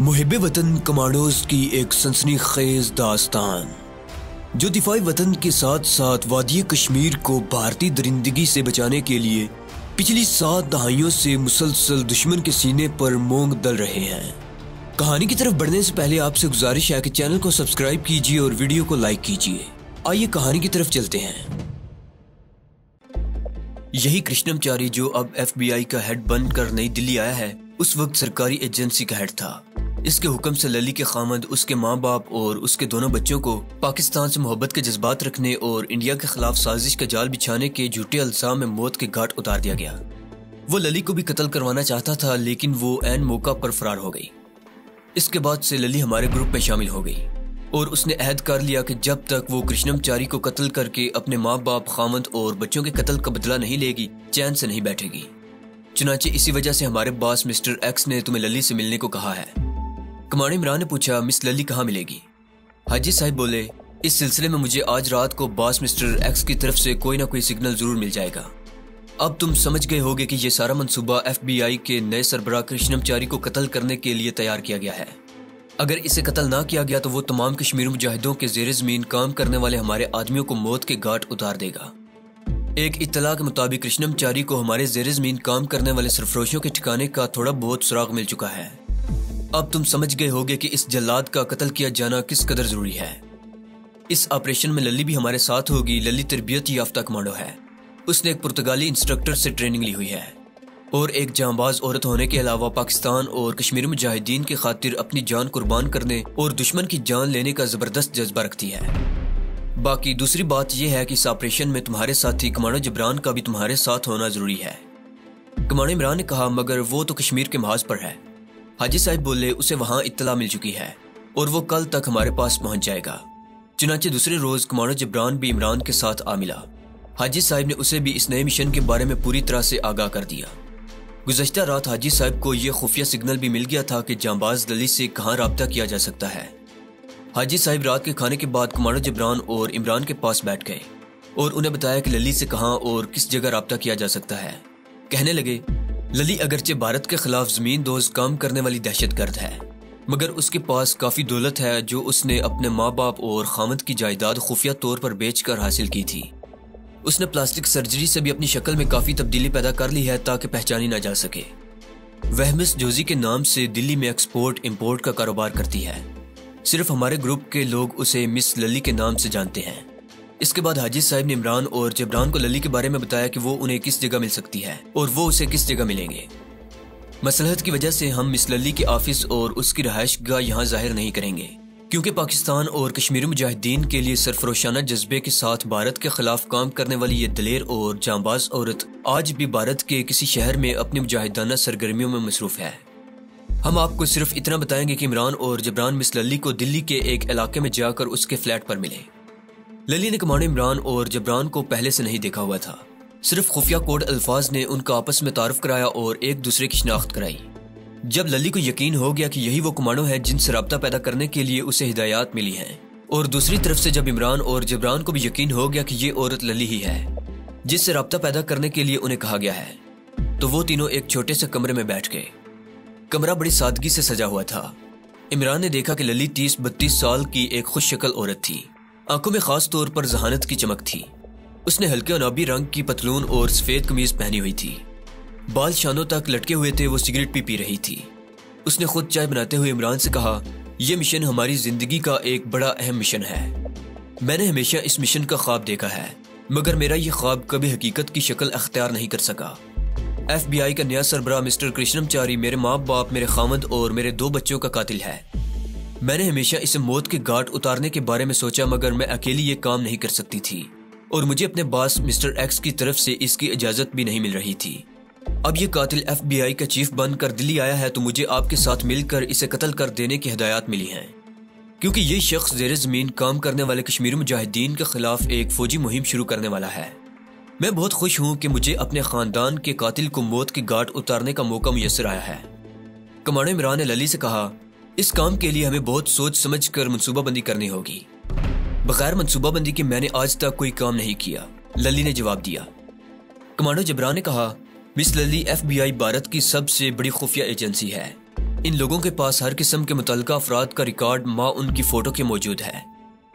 मुहिब्बे वतन कमांडोज की एक सनसनीखेज दास्तान जो दिफाई वतन के साथ साथ वादी कश्मीर को भारतीय दरिंदगी से बचाने के लिए पिछली 7 दहाइयों से मुसलसल दुश्मन के सीने पर मोंग दल रहे हैं। कहानी की तरफ बढ़ने से पहले आपसे गुजारिश है कि चैनल को सब्सक्राइब कीजिए और वीडियो को लाइक कीजिए। आइए कहानी की तरफ चलते हैं। यही कृष्णमचारी जो अब FBI का हेड बनकर नई दिल्ली आया है, उस वक्त सरकारी एजेंसी का हेड था। इसके हुक्म से लली के खामद, उसके माँ बाप और उसके दोनों बच्चों को पाकिस्तान से मोहब्बत के जज्बात रखने और इंडिया के खिलाफ साजिश का जाल बिछाने के झूठे इल्जाम में मौत के घाट उतार दिया गया। वो लली को भी कत्ल करवाना चाहता था, लेकिन वो ऐन मौका पर फरार हो गई। इसके बाद से लली हमारे ग्रुप में शामिल हो गई और उसने अहद कर लिया कि जब तक वो कृष्णमचारी को कत्ल करके अपने माँ बाप, खामद और बच्चों के कत्ल का बदला नहीं लेगी, चैन से नहीं बैठेगी। चुनांचे इसी वजह से हमारे बॉस मिस्टर एक्स ने तुम्हें लली से मिलने को कहा है। कमांडर इमरान ने पूछा, मिस लली कहाँ मिलेगी? हाजी साहब बोले, इस सिलसिले में मुझे आज रात को बॉस मिस्टर एक्स की तरफ से कोई ना कोई सिग्नल जरूर मिल जाएगा। अब तुम समझ गए होगे कि ये सारा मंसूबा FBI के नए सरबराह कृष्णमचारी को कत्ल करने के लिए तैयार किया गया है। अगर इसे कत्ल ना किया गया तो वो तमाम कश्मीर मुजाहिदों के ज़ेर ज़मीन काम करने वाले हमारे आदमियों को मौत के घाट उतार देगा। एक इत्तला के मुताबिक कृष्णमचारी को हमारे ज़ेर ज़मीन काम करने वाले सरफरोशों के ठिकाने का थोड़ा बहुत सुराग मिल चुका है। अब तुम समझ गए होगे कि इस जल्लाद का कत्ल किया जाना किस कदर जरूरी है। इस ऑपरेशन में लली भी हमारे साथ होगी। लली तरबियत याफ्ता कमांडो है। उसने एक पुर्तगाली इंस्ट्रक्टर से ट्रेनिंग ली हुई है और एक जांबाज औरत होने के अलावा पाकिस्तान और कश्मीरी मुजाहिदीन की खातिर अपनी जान कुर्बान करने और दुश्मन की जान लेने का जबरदस्त जज्बा रखती है। बाकी दूसरी बात यह है कि इस ऑपरेशन में तुम्हारे साथी कमांडो जबरान का भी तुम्हारे साथ होना जरूरी है। कमांडो इमरान ने कहा, मगर वो तो कश्मीर के महाज पर है। हाजी साहब बोले, उसे वहां इत्तला मिल चुकी है और वो कल तक हमारे पास पहुंच जाएगा। चुनांचे दूसरे रोज कमांडो जबरान भी इमरान के साथ आ मिला। हाजी साहब ने उसे भी इस नए मिशन के बारे में पूरी तरह से आगाह कर दिया। गुज़श्ता रात हाजी साहब को यह खुफिया सिग्नल भी मिल गया था कि जांबाज लली से कहाँ राब्ता किया जा सकता है। हाजी साहब रात के खाने के बाद कमांडो जबरान और इमरान के पास बैठ गए और उन्हें बताया कि लली से कहाँ और किस जगह राब्ता किया जा सकता है। कहने लगे, लली अगरचे भारत के खिलाफ जमीन दोज काम करने वाली दहशतगर्द है, मगर उसके पास काफी दौलत है जो उसने अपने माँ बाप और खामद की जायदाद खुफिया तौर पर बेचकर हासिल की थी। उसने प्लास्टिक सर्जरी से भी अपनी शक्ल में काफी तब्दीली पैदा कर ली है ताकि पहचानी ना जा सके। वह मिस जोजी के नाम से दिल्ली में एक्सपोर्ट इंपोर्ट का कारोबार करती है। सिर्फ हमारे ग्रुप के लोग उसे मिस लली के नाम से जानते हैं। इसके बाद हाजी साहब ने इमरान और जबरान को लली के बारे में बताया कि वो उन्हें किस जगह मिल सकती है और वो उसे किस जगह मिलेंगे। मसलहत की वजह से हम मिस लली के ऑफिस और उसकी रहायशगाह यहाँ जाहिर नहीं करेंगे, क्योंकि पाकिस्तान और कश्मीरी मुजाहिदीन के लिए सरफरोशाना जज्बे के साथ भारत के खिलाफ काम करने वाली ये दलेर और जांबाज औरत आज भी भारत के किसी शहर में अपनी मुजाहिदाना सरगर्मियों में मसरूफ है। हम आपको सिर्फ इतना बताएंगे कि इमरान और जबरान मिस लली को दिल्ली के एक इलाके में जाकर उसके फ्लैट पर मिले। लली ने कमांडो इमरान और जबरान को पहले से नहीं देखा हुआ था। सिर्फ खुफिया कोड अल्फाज ने उनका आपस में तारुफ कराया और एक दूसरे की शिनाख्त कराई। जब लली को यकीन हो गया कि यही वो कमांडो है जिनसे राब्ता पैदा करने के लिए उसे हिदायत मिली हैं, और दूसरी तरफ से जब इमरान और जबरान को भी यकीन हो गया कि ये औरत लली ही है जिससे राब्ता पैदा करने के लिए उन्हें कहा गया है, तो वो तीनों एक छोटे से कमरे में बैठ गए। कमरा बड़ी सादगी से सजा हुआ था। इमरान ने देखा कि लली 30-32 साल की एक खुश शक्ल औरत थी। आंखों में खास तौर पर जहानत की चमक थी। उसने हल्के अनाबी रंग की पतलून और सफेद कमीज पहनी हुई थी। बाल शानों तक लटके हुए थे। वो सिगरेट भी पी रही थी। उसने खुद चाय बनाते हुए इमरान से कहा, यह मिशन हमारी जिंदगी का एक बड़ा अहम मिशन है। मैंने हमेशा इस मिशन का ख्वाब देखा है, मगर मेरा यह ख्वाब कभी हकीकत की शक्ल अख्तियार नहीं कर सका। FBI का नया सरबराह मिस्टर कृष्णमचारी मेरे माँ बाप, मेरे खामद और मेरे 2 बच्चों का कातिल है। मैंने हमेशा इसे मौत के घाट उतारने के बारे में सोचा, मगर मैं अकेली ये काम नहीं कर सकती थी और मुझे अपने बॉस मिस्टर एक्स की तरफ से इसकी इजाजत भी नहीं मिल रही थी। अब ये कातिल FBI का चीफ बनकर दिल्ली आया है, तो मुझे आपके साथ मिलकर इसे कत्ल कर देने की हिदायत मिली है, क्योंकि ये शख्स ज़ेर ज़मीन काम करने वाले कश्मीरी मुजाहिदीन के खिलाफ एक फौजी मुहिम शुरू करने वाला है। मैं बहुत खुश हूँ कि मुझे अपने खानदान के कातिल को मौत के घाट उतारने का मौका मुयस्सर आया है। कमांडो इमरान ने लली से कहा, इस काम के लिए हमें बहुत सोच समझ कर मनसूबाबंदी करनी होगी। बगैर मनसूबाबंदी के मैंने आज तक कोई काम नहीं किया, लली ने जवाब दिया। कमांडो जबरान ने कहा, मिस लली FBI भारत की सबसे बड़ी खुफिया एजेंसी है। इन लोगों के पास हर किस्म के मुतल्लिका अफराद का रिकॉर्ड माँ उनकी फोटो के मौजूद है।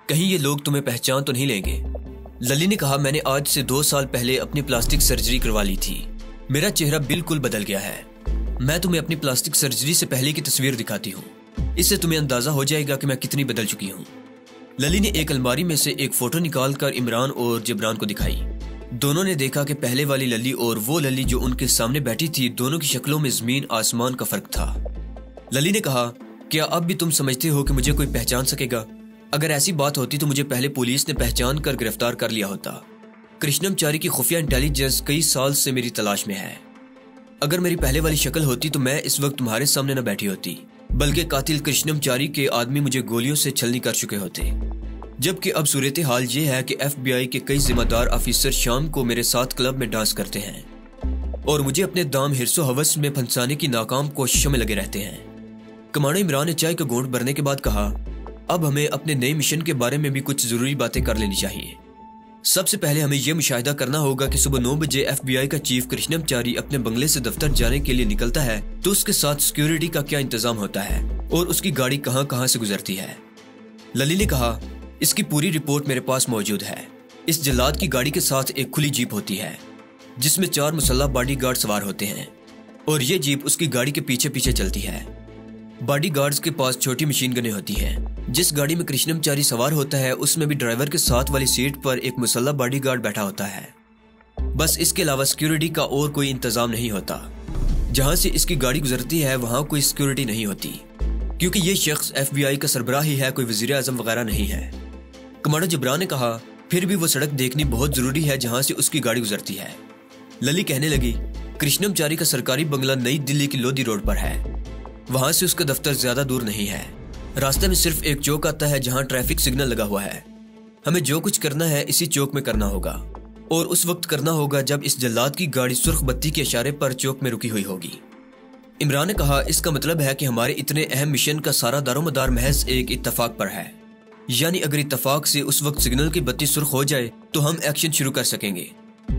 कहीं ये लोग तुम्हें पहचान तो नहीं लेंगे? लली ने कहा, मैंने आज से 2 साल पहले अपनी प्लास्टिक सर्जरी करवा ली थी। मेरा चेहरा बिल्कुल बदल गया है। मैं तुम्हें अपनी प्लास्टिक सर्जरी से पहले की तस्वीर दिखाती हूँ, इससे तुम्हें अंदाजा हो जाएगा कि मैं कितनी बदल चुकी हूँ। लली ने एक अलमारी में से एक फोटो निकालकर इमरान और जबरान को दिखाई। दोनों ने देखा कि पहले वाली लली और वो लली जो उनके सामने बैठी थी, दोनों की शक्लों में जमीन आसमान का फर्क था। लली ने कहा, क्या अब भी तुम समझते हो कि मुझे कोई पहचान सकेगा? अगर ऐसी बात होती तो मुझे पहले पुलिस ने पहचान कर गिरफ्तार कर लिया होता। कृष्णमचारी की खुफिया इंटेलिजेंस कई साल से मेरी तलाश में है। अगर मेरी पहले वाली शक्ल होती तो मैं इस वक्त तुम्हारे सामने न बैठी होती, बल्कि कातिल कृष्णमचारी के आदमी मुझे गोलियों से छलनी कर चुके होते। जबकि अब सूरत हाल ये है कि FBI के कई जिम्मेदार ऑफिसर शाम को मेरे साथ क्लब में डांस करते हैं और मुझे अपने दाम हिर्सो हवस में फंसाने की नाकाम कोशिशों में लगे रहते हैं। कमांडो इमरान ने चाय का घूंट भरने के बाद कहा, अब हमें अपने नए मिशन के बारे में भी कुछ जरूरी बातें कर लेनी चाहिए। सबसे पहले हमें यह मुशाहिदा करना होगा कि सुबह 9 बजे FBI का चीफ कृष्णमचारी अपने बंगले से दफ्तर जाने के लिए निकलता है तो उसके साथ सिक्योरिटी का क्या इंतजाम होता है और उसकी गाड़ी कहां कहां से गुजरती है। लली ने कहा, इसकी पूरी रिपोर्ट मेरे पास मौजूद है। इस जल्लाद की गाड़ी के साथ एक खुली जीप होती है जिसमें 4 मुसल्लह बॉडीगार्ड सवार होते हैं और ये जीप उसकी गाड़ी के पीछे पीछे चलती है। बॉडीगार्ड्स के पास छोटी मशीन गनें होती हैं। जिस गाड़ी में कृष्णमचारी सवार होता है उसमें भी ड्राइवर के साथ वाली सीट पर एक मुसल्लह बॉडीगार्ड बैठा होता है। बस इसके अलावा सिक्योरिटी का और कोई इंतजाम नहीं होता। जहां से इसकी गाड़ी गुजरती है वहां कोई सिक्योरिटी नहीं होती, क्योंकि ये शख्स FBI का सरबराह ही है, कोई वजीर आजम वगैरह नहीं है। कमांडो जबरान ने कहा, फिर भी वो सड़क देखनी बहुत जरूरी है जहां से उसकी गाड़ी गुजरती है। लली कहने लगी, कृष्णमचारी का सरकारी बंगला नई दिल्ली की लोधी रोड पर है। वहां से उसका दफ्तर ज्यादा दूर नहीं है। रास्ते में सिर्फ एक चौक आता है जहां ट्रैफिक सिग्नल लगा हुआ है। हमें जो कुछ करना है इसी चौक में करना होगा और उस वक्त करना होगा जब इस जल्लाद की गाड़ी सुर्ख बत्ती के इशारे पर चौक में रुकी हुई होगी। इमरान ने कहा, इसका मतलब है कि हमारे इतने अहम मिशन का सारा दारोमदार महज एक इत्तफाक पर है। यानी अगर इत्तफाक से उस वक्त सिग्नल की बत्ती सुर्ख हो जाए तो हम एक्शन शुरू कर सकेंगे।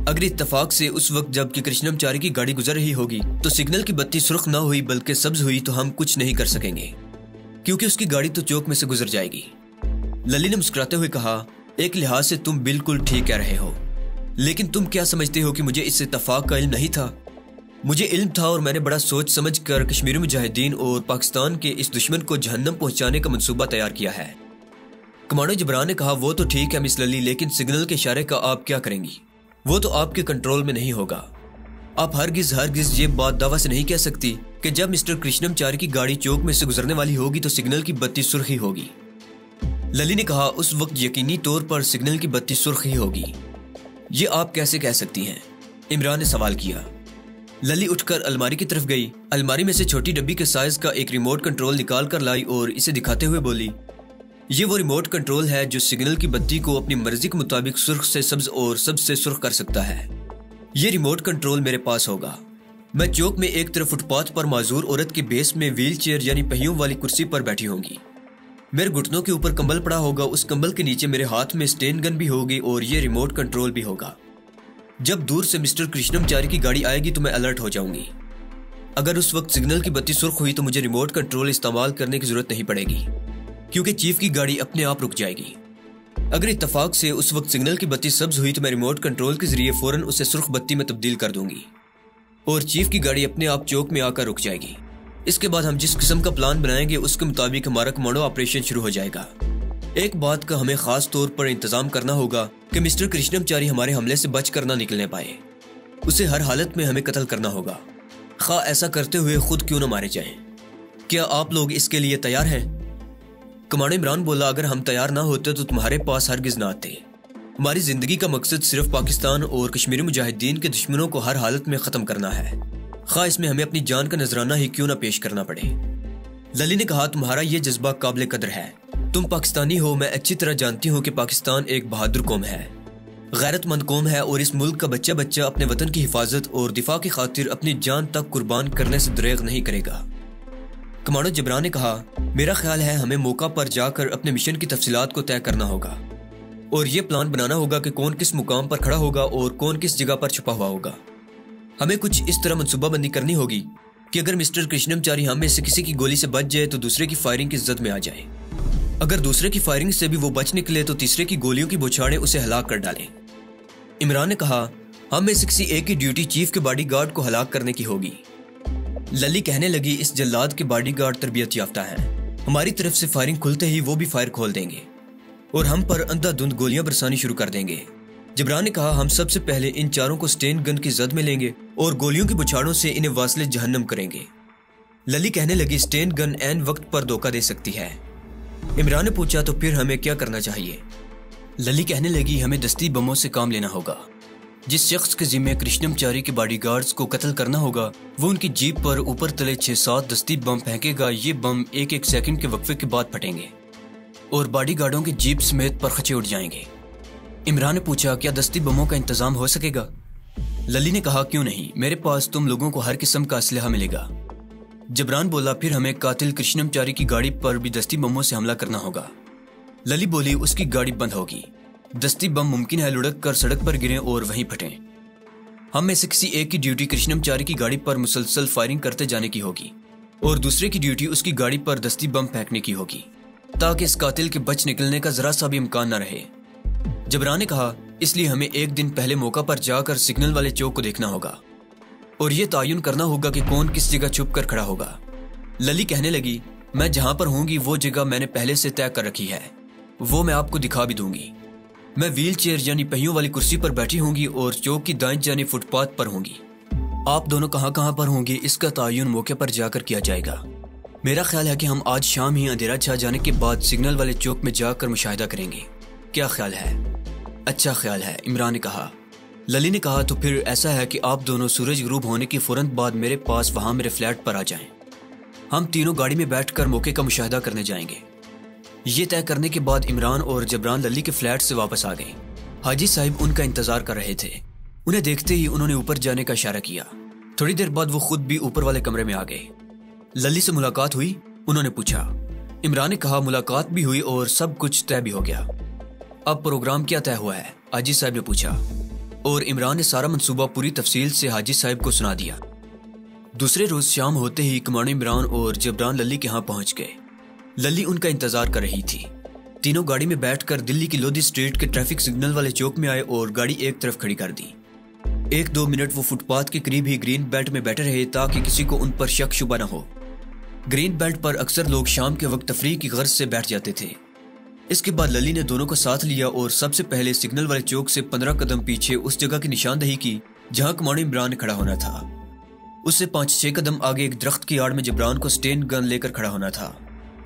अगर इत्तफाक से उस वक्त जबकि कृष्णमचारी की गाड़ी गुजर रही होगी तो सिग्नल की बत्ती सुर्ख ना हुई बल्कि सब्ज हुई तो हम कुछ नहीं कर सकेंगे, क्योंकि उसकी गाड़ी तो चौक में से गुजर जाएगी। लली ने मुस्कुराते हुए कहा, एक लिहाज से तुम बिल्कुल ठीक कह रहे हो, लेकिन तुम क्या समझते हो कि मुझे इस इत्तफाक का इल्म नहीं था? मुझे इल्म था और मैंने बड़ा सोच समझ कर कश्मीरी मुजाहिदीन और पाकिस्तान के इस दुश्मन को जहन्नम पहुंचाने का मंसूबा तैयार किया है। कमांडो जबरान ने कहा, वो तो ठीक है मिस लली, लेकिन सिग्नल के इशारे का आप क्या करेंगी? वो तो आपके कंट्रोल में नहीं होगा। आप हरगिज ये बात दावा से नहीं कह सकती कि जब मिस्टर कृष्णमचारी की गाड़ी चौक में से गुजरने वाली होगी तो सिग्नल की बत्ती सुर्ख ही होगी। लली ने कहा, उस वक्त यकीनी तौर पर सिग्नल की बत्ती सुर्ख ही होगी। ये आप कैसे कह सकती हैं? इमरान ने सवाल किया। लली उठकर अलमारी की तरफ गई। अलमारी में से छोटी डब्बी के साइज का एक रिमोट कंट्रोल निकाल कर लाई और इसे दिखाते हुए बोली, ये वो रिमोट कंट्रोल है जो सिग्नल की बत्ती को अपनी मर्जी के मुताबिक सुर्ख से सब्ज और सब्ज से सुर्ख कर सकता है। ये रिमोट कंट्रोल मेरे पास होगा। मैं चौक में एक तरफ फुटपाथ पर माजूर औरत के बेस में व्हील चेयर यानी पहियों वाली कुर्सी पर बैठी होंगी। मेरे घुटनों के ऊपर कंबल पड़ा होगा, उस कंबल के नीचे मेरे हाथ में स्टेन गन भी होगी और ये रिमोट कंट्रोल भी होगा। जब दूर से मिस्टर कृष्णमचारी की गाड़ी आएगी तो मैं अलर्ट हो जाऊंगी। अगर उस वक्त सिग्नल की बत्ती सुर्ख हुई तो मुझे रिमोट कंट्रोल इस्तेमाल करने की जरूरत नहीं पड़ेगी, क्योंकि चीफ की गाड़ी अपने आप रुक जाएगी। अगर इत्तफाक से उस वक्त सिग्नल की बत्ती सब्ज हुई तो मैं रिमोट कंट्रोल के जरिए फौरन उसे सुर्ख बत्ती में तब्दील कर दूंगी और चीफ की गाड़ी अपने आप चौक में आकर रुक जाएगी। इसके बाद हम जिस किस्म का प्लान बनाएंगे उसके मुताबिक हमारा कमांडो ऑपरेशन शुरू हो जाएगा। एक बात का हमें खास तौर पर इंतजाम करना होगा कि मिस्टर कृष्णमचारी हमारे हमले से बच कर ना निकलने पाए। उसे हर हालत में हमें कत्ल करना होगा, खा ऐसा करते हुए खुद क्यों न मारे जाएं। क्या आप लोग इसके लिए तैयार हैं? कमांडो इमरान बोला, अगर हम तैयार ना होते तो तुम्हारे पास हरगिज ना आते। हमारी जिंदगी का मकसद सिर्फ पाकिस्तान और कश्मीरी मुजाहिदीन के दुश्मनों को हर हालत में खत्म करना है, खा इसमें हमें अपनी जान का नजराना ही क्यों ना पेश करना पड़े। लली ने कहा, तुम्हारा ये जज्बा काबिल कदर है। तुम पाकिस्तानी हो, मैं अच्छी तरह जानती हूँ कि पाकिस्तान एक बहादुर कौम है, गैरतमंद कौम है और इस मुल्क का बच्चा बच्चा अपने वतन की हिफाजत और दिफा की खातिर अपनी जान तक कुर्बान करने से दरेग नहीं करेगा। कमांडो जबरान ने कहा, मेरा ख्याल है हमें मौका पर जाकर अपने मिशन की तफसीलात को तय करना होगा और ये प्लान बनाना होगा कि कौन किस मुकाम पर खड़ा होगा और कौन किस जगह पर छुपा हुआ होगा। हमें कुछ इस तरह मनसूबाबंदी करनी होगी कि अगर मिस्टर कृष्णमचारी हम में से किसी की गोली से बच जाए तो दूसरे की फायरिंग की जद में आ जाए। अगर दूसरे की फायरिंग से भी वो बच निकले तो तीसरे की गोलियों की बौछारें उसे हलाक कर डालें। इमरान ने कहा, हम में से किसी एक की ड्यूटी चीफ के बॉडीगार्ड को हलाक करने की होगी। लली कहने लगी, इस जल्लाद के बॉडीगार्ड तरबियत याफ्ता हैं। हमारी तरफ से फायरिंग खुलते ही वो भी फायर खोल देंगे और हम पर अंधाधुंध गोलियां बरसानी शुरू कर देंगे। जबरान ने कहा, हम सबसे पहले इन चारों को स्टेन गन की जद में लेंगे और गोलियों की बुछाड़ों से इन्हें वासले जहन्नम करेंगे। लली कहने लगी, स्टेन गन ऐन वक्त पर धोखा दे सकती है। इमरान ने पूछा, तो फिर हमें क्या करना चाहिए? लली कहने लगी, हमें दस्ती बमों से काम लेना होगा। जिस शख्स के जिम्मे कृष्णमचारी के बॉडीगार्ड्स को कत्ल करना होगा वो उनकी जीप पर ऊपर तले 6-7 दस्ती बम फेंकेगा। ये बम एक सेकंड के वक्फे के बाद फटेंगे और बॉडीगार्डों की जीप समेत परखचे उड़ जाएंगे। इमरान ने पूछा, क्या दस्ती बमों का इंतजाम हो सकेगा? लली ने कहा, क्यों नहीं, मेरे पास तुम लोगों को हर किस्म का असलहा मिलेगा। जबरान बोला, फिर हमें कातिल कृष्णमचारी की गाड़ी पर भी दस्ती बमों से हमला करना होगा। लली बोली, उसकी गाड़ी बंद होगी। दस्ती बम मुमकिन है लुढ़क कर सड़क पर गिरें और वहीं फटें। हम में से किसी एक की ड्यूटी कृष्णमचारी की गाड़ी पर मुसलसल फायरिंग करते जाने की होगी और दूसरे की ड्यूटी उसकी गाड़ी पर दस्ती बम फेंकने की होगी ताकि इस कातिल के बच निकलने का जरा सा भी इम्कान न रहे। जबरान ने कहा, इसलिए हमें एक दिन पहले मौका पर जाकर सिग्नल वाले चौक को देखना होगा और ये तयन करना होगा कि कौन किस जगह छुप कर खड़ा होगा। लली कहने लगी, मैं जहां पर होंगी वो जगह मैंने पहले से तय कर रखी है, वो मैं आपको दिखा भी दूंगी। मैं व्हील चेयर यानी पहियों वाली कुर्सी पर बैठी होंगी और चौक की दाएं जानी फुटपाथ पर होंगी। आप दोनों कहां पर होंगे इसका तयन मौके पर जाकर किया जाएगा। मेरा ख्याल है कि हम आज शाम ही अंधेरा छा जाने के बाद सिग्नल वाले चौक में जाकर मुशाहिदा करेंगे। क्या ख्याल है? अच्छा ख्याल है, इमरान ने कहा। लली ने कहा, तो फिर ऐसा है कि आप दोनों सूरज गुरूब होने की फौरन बाद मेरे पास वहां मेरे फ्लैट पर आ जाएं। हम तीनों गाड़ी में बैठकर मौके का मुशाहिदा करने जाएंगे। ये तय करने के बाद इमरान और जबरान लली के फ्लैट से वापस आ गए। हाजी साहिब उनका इंतजार कर रहे थे। उन्हें देखते ही उन्होंने ऊपर जाने का इशारा किया। थोड़ी देर बाद वो खुद भी ऊपर वाले कमरे में आ गए। लली से मुलाकात हुई? उन्होंने पूछा। इमरान ने कहा, मुलाकात भी हुई और सब कुछ तय भी हो गया। अब प्रोग्राम क्या तय हुआ है? हाजी साहब ने पूछा और इमरान ने सारा मंसूबा पूरी तफसील से हाजी साहब को सुना दिया। दूसरे रोज शाम होते ही कमांडो इमरान और जबरान लली के यहाँ पहुंच गए। लली उनका इंतजार कर रही थी। तीनों गाड़ी में बैठकर दिल्ली की लोधी स्ट्रीट के ट्रैफिक सिग्नल वाले चौक में आए और गाड़ी एक तरफ खड़ी कर दी। 1-2 मिनट वो फुटपाथ के करीब ही ग्रीन बेल्ट में बैठे रहे ताकि किसी को उन पर शक शुबा न हो। ग्रीन बेल्ट पर अक्सर लोग शाम के वक्त तफरीह की गर्ज से बैठ जाते थे। इसके बाद लली ने दोनों को साथ लिया और सबसे पहले सिग्नल वाले चौक से 15 कदम पीछे उस जगह की निशानदही की जहां कमांडो इमरान ने खड़ा होना था। उससे 5-6 कदम आगे एक दरख्त की आड़ में जबरान को स्टेन गन लेकर खड़ा होना था।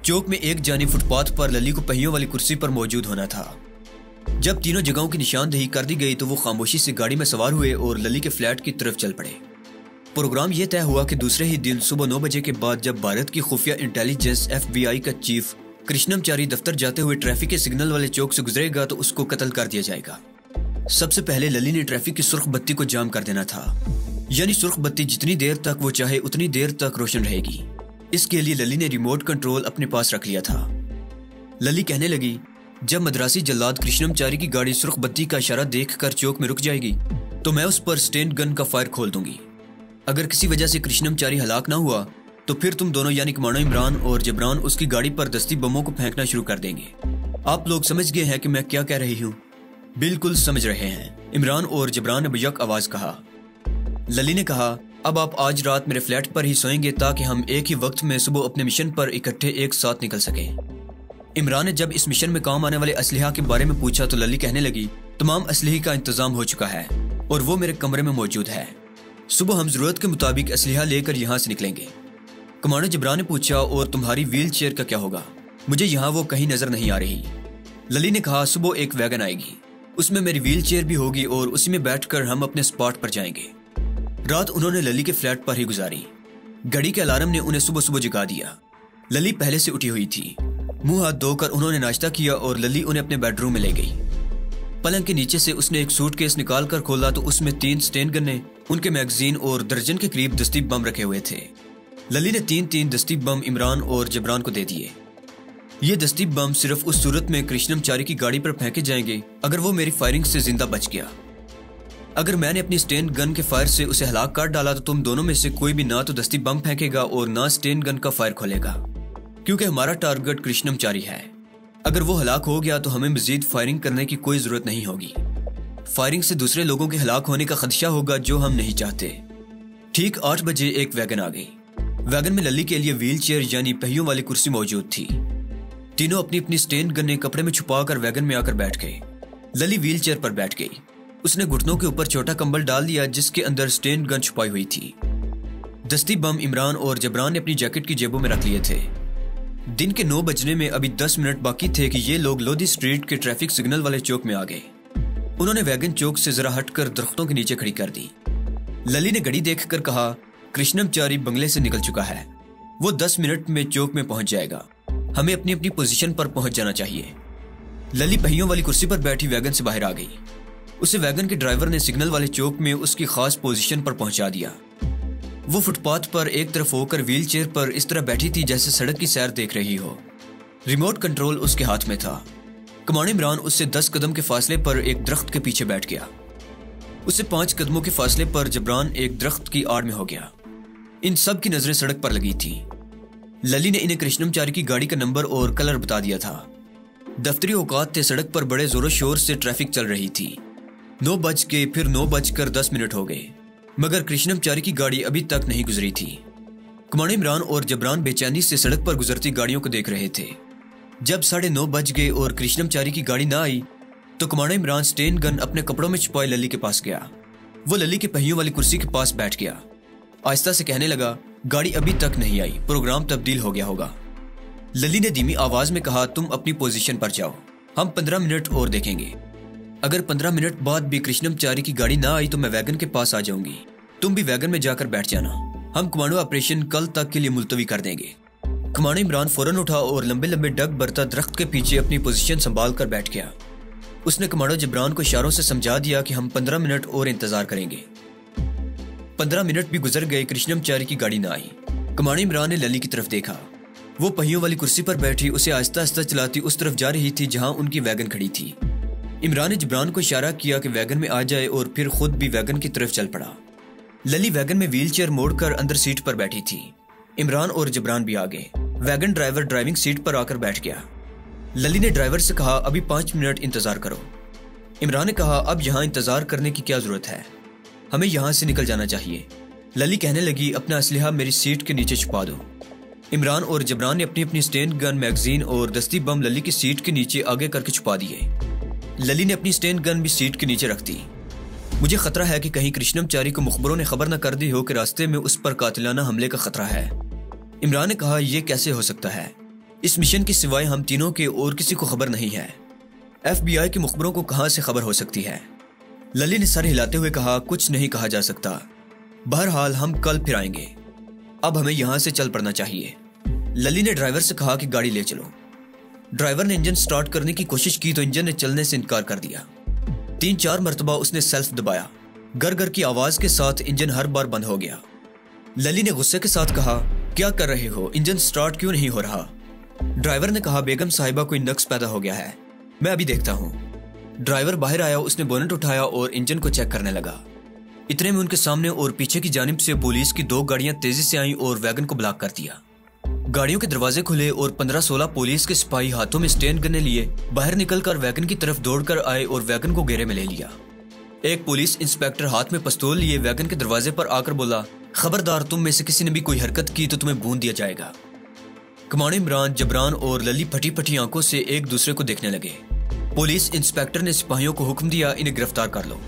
चौक में एक जानी फुटपाथ पर लली को पहियों वाली कुर्सी पर मौजूद होना था। जब तीनों जगहों की निशानदही कर दी गई तो वो खामोशी से गाड़ी में सवार हुए और लली के फ्लैट की तरफ चल पड़े। प्रोग्राम यह तय हुआ कि दूसरे ही दिन सुबह 9 बजे के बाद जब भारत की खुफिया इंटेलिजेंस FBI का चीफ कृष्णमचारी दफ्तर जाते हुए ट्रैफिक के सिग्नल वाले चौक से गुजरेगा तो उसको कत्ल कर दिया जाएगा। सबसे पहले लली ने ट्रैफिक की सुर्ख बत्ती को जाम कर देना था, यानी सुर्ख बत्ती जितनी देर तक वो चाहे उतनी देर तक रोशन रहेगी। इसके लिए लली ने रिमोट कंट्रोल अपने पास रख लिया था। लली कहने लगी, जब मद्रासी जल्लाद कृष्णमचारी की गाड़ी सुर्ख बत्ती का इशारा देखकर चौक में रुक जाएगी तो मैं उस पर स्टेन गन का फायर खोल दूंगी। अगर किसी वजह से कृष्णमचारी हलाक ना हुआ तो फिर तुम दोनों यानी कमांडो इमरान और जबरान उसकी गाड़ी पर दस्ती बमों को फेंकना शुरू कर देंगे। आप लोग समझ गए हैं कि मैं क्या कह रही हूँ? बिल्कुल समझ रहे हैं, इमरान और जबरान ने बेयक आवाज कहा। लली ने कहा, अब आप आज रात मेरे फ्लैट पर ही सोएंगे ताकि हम एक ही वक्त में सुबह अपने मिशन पर इकट्ठे एक साथ निकल सकें। इमरान ने जब इस मिशन में काम आने वाले असलहा के बारे में पूछा तो लली कहने लगी, तमाम असलहे का इंतजाम हो चुका है और वो मेरे कमरे में मौजूद है। सुबह हम जरूरत के मुताबिक असलहा लेकर यहाँ से निकलेंगे। कमांडो जबरान ने पूछा, और तुम्हारी व्हील चेयर का क्या होगा? मुझे यहाँ वो कहीं नजर नहीं आ रही। लली ने कहा, सुबह एक वैगन आएगी, उसमें मेरी व्हील चेयर भी होगी और उसी में बैठकर हम अपने स्पॉट पर जाएंगे। रात उन्होंने लली के फ्लैट पर ही गुजारी। घड़ी के अलार्म ने उन्हें सुबह सुबह जगा दिया। लली पहले से उठी हुई थी। मुंह हाथ धोकर उन्होंने नाश्ता किया और लली उन्हें अपने बेडरूम में ले गई। पलंग के नीचे से उसने एक सूटकेस निकाल कर खोला तो उसमें 3 स्टेन गन्ने, उनके मैगजीन और दर्जन के करीब दस्ती बम रखे हुए थे। लली ने 3-3 दस्ती बम इमरान और जबरान को दे दिए। ये दस्ती बम सिर्फ उस सूरत में कृष्णमचारी की गाड़ी पर फेंके जाएंगे अगर वो मेरी फायरिंग से जिंदा बच गया। अगर मैंने अपनी स्टेन गन के फायर से उसे हलाक कर डाला तो तुम दोनों में से कोई भी ना तो दस्ती बम फेंकेगा और ना स्टेन गन का फायर खोलेगा, क्योंकि हमारा टारगेट कृष्णमचारी है। अगर वो हलाक हो गया तो हमें मजीद फायरिंग करने की कोई जरूरत नहीं होगी। फायरिंग से दूसरे लोगों के हलाक होने का खदशा होगा, जो हम नहीं चाहते। ठीक 8 बजे एक वैगन आ गई। वैगन में लली के लिए व्हील चेयर यानी पहियों वाली कुर्सी मौजूद थी। तीनों अपनी अपनी स्टेन गन्ने कपड़े में छुपाकर वैगन में आकर बैठ गए। लली व्हील चेयर पर बैठ गई। उसने घुटनों के ऊपर छोटा कंबल डाल दिया जिसके अंदर स्टेन गन छुपाई हुई थी। दस्ती बम इमरान और जबरान ने अपनी जैकेट की जेबों में रख लिए थे। दिन के 9 बजने में अभी 10 मिनट बाकी थे कि ये लोग लोधी स्ट्रीट के ट्रैफिक सिग्नल वाले चौक में आ गए। उन्होंने वैगन चौक से जरा हटकर दरख्तों के नीचे खड़ी कर दी। लली ने घड़ी देखकर कहा, कृष्णमचारी बंगले से निकल चुका है। वो 10 मिनट में चौक में पहुंच जाएगा। हमें अपनी अपनी पोजीशन पर पहुंच जाना चाहिए। लली पहियों वाली कुर्सी पर बैठी वैगन से बाहर आ गई। उसे वैगन के ड्राइवर ने सिग्नल वाले चौक में उसकी खास पोजीशन पर पहुंचा दिया। वो फुटपाथ पर एक तरफ होकर व्हील चेयर पर इस तरह बैठी थी जैसे सड़क की सैर देख रही हो। रिमोट कंट्रोल उसके हाथ में था। कमांड इमरान उससे 10 कदम के फासले पर एक दरख्त के पीछे बैठ गया। उससे 5 कदमों के फासले पर जबरान एक दरख्त की आड़ में हो गया। इन सब की नजरें सड़क पर लगी थी। लली ने इन्हें कृष्णमचारी की गाड़ी का नंबर और कलर बता दिया था। दफ्तरी औकात थे। सड़क पर बड़े जोरों शोर से ट्रैफिक चल रही थी। 9 बज के फिर 9:10 हो गए, मगर कृष्णमचारी की गाड़ी अभी तक नहीं गुजरी थी। कमांड इमरान और जबरान बेचैनी से सड़क पर गुजरती गाड़ियों को देख रहे थे। जब 9:30 बज गए और कृष्णमचारी की गाड़ी ना आई तो कमांड इमरान स्टेन गन अपने कपड़ों में छुपाए लली के पास गया। वो लली के पहियों वाली कुर्सी के पास बैठ गया। आहिस्ता से कहने लगा, गाड़ी अभी तक नहीं आई, प्रोग्राम तब्दील हो गया होगा। लली ने धीमी आवाज में कहा, तुम अपनी पोजीशन पर जाओ, हम 15 मिनट और देखेंगे। अगर 15 मिनट बाद भी कृष्णमचारी की गाड़ी ना आई तो मैं वैगन के पास आ जाऊंगी। तुम भी वैगन में जाकर बैठ जाना। हम कमांडो ऑपरेशन कल तक के लिए मुलतवी कर देंगे। कमांडो इमरान फौरन उठा और लंबे लंबे डग बरता दरख्त के पीछे अपनी पोजीशन संभाल कर बैठ गया। उसने कमांडो जबरान को इशारों से समझा दिया कि हम 15 मिनट और इंतजार करेंगे। 15 मिनट भी गुजर गए, कृष्णमचारी की गाड़ी ना आई। कमांडो इमरान ने लली की तरफ देखा। वो पहियों वाली कुर्सी पर बैठी उसे आहिस्ता आहिस्ता चलाती उस तरफ जा रही थी जहां उनकी वैगन खड़ी थी। इमरान ने जबरान को इशारा किया कि वैगन में आ जाए और फिर खुद भी वैगन की तरफ चल पड़ा। लली वैगन में व्हील चेयर मोड़कर अंदर सीट पर बैठी थी। इमरान और जबरान भी आ गए। वैगन ड्राइवर ड्राइविंग सीट पर आकर बैठ गया। लली ने ड्राइवर से कहा, अभी 5 मिनट इंतजार करो। इमरान ने कहा, अब यहाँ इंतजार करने की क्या जरूरत है, हमें यहाँ से निकल जाना चाहिए। लली कहने लगी, अपना असलहा मेरी सीट के नीचे छुपा दो। इमरान और जबरान ने अपनी अपनी स्टेन गन, मैगजीन और दस्ती बम लली की सीट के नीचे आगे करके छुपा दिए। लली ने अपनी स्टेन गन भी सीट के नीचे रख दी। मुझे खतरा है कि कहीं कृष्णमचारी को मुखबरों ने खबर न कर दी हो कि रास्ते में उस पर कातिलाना हमले का खतरा है। इमरान ने कहा, यह कैसे हो सकता है? इस मिशन के सिवाय हम तीनों के और किसी को खबर नहीं है। FBI के मुखबरों को कहां से खबर हो सकती है? लली ने सर हिलाते हुए कहा, कुछ नहीं कहा जा सकता। बहरहाल हम कल फिर आएंगे। अब हमें यहां से चल पड़ना चाहिए। लली ने ड्राइवर से कहा कि गाड़ी ले चलो। ड्राइवर ने इंजन स्टार्ट करने की कोशिश की तो इंजन ने चलने से इनकार कर दिया। 3-4 मरतबा उसने सेल्फ दबाया। गर गर की आवाज के साथ इंजन हर बार बंद हो गया। लली ने गुस्से के साथ कहा, क्या कर रहे हो, इंजन स्टार्ट क्यों नहीं हो रहा? ड्राइवर ने कहा, बेगम साहिबा कोई नक्स पैदा हो गया है, मैं अभी देखता हूँ। ड्राइवर बाहर आया। उसने बोनेट उठाया और इंजन को चेक करने लगा। इतने में उनके सामने और पीछे की जानिब से पुलिस की 2 गाड़ियां तेजी से आईं और वैगन को ब्लॉक कर दिया। गाड़ियों के दरवाजे खुले और 15-16 पुलिस के सिपाही हाथों में स्टेन गन्ने लिए बाहर निकलकर वैगन की तरफ दौड़कर आए और वैगन को घेरे में ले लिया। एक पुलिस इंस्पेक्टर हाथ में पिस्तौल लिए वैगन के दरवाजे पर आकर बोला, खबरदार, तुम में से किसी ने भी कोई हरकत की तो तुम्हें भून दिया जाएगा। कमांडो इमरान, जबरान और लली फटी आंखों से एक दूसरे को देखने लगे। पुलिस इंस्पेक्टर ने सिपाहियों को हुक्म दिया, इन्हें गिरफ्तार कर लो।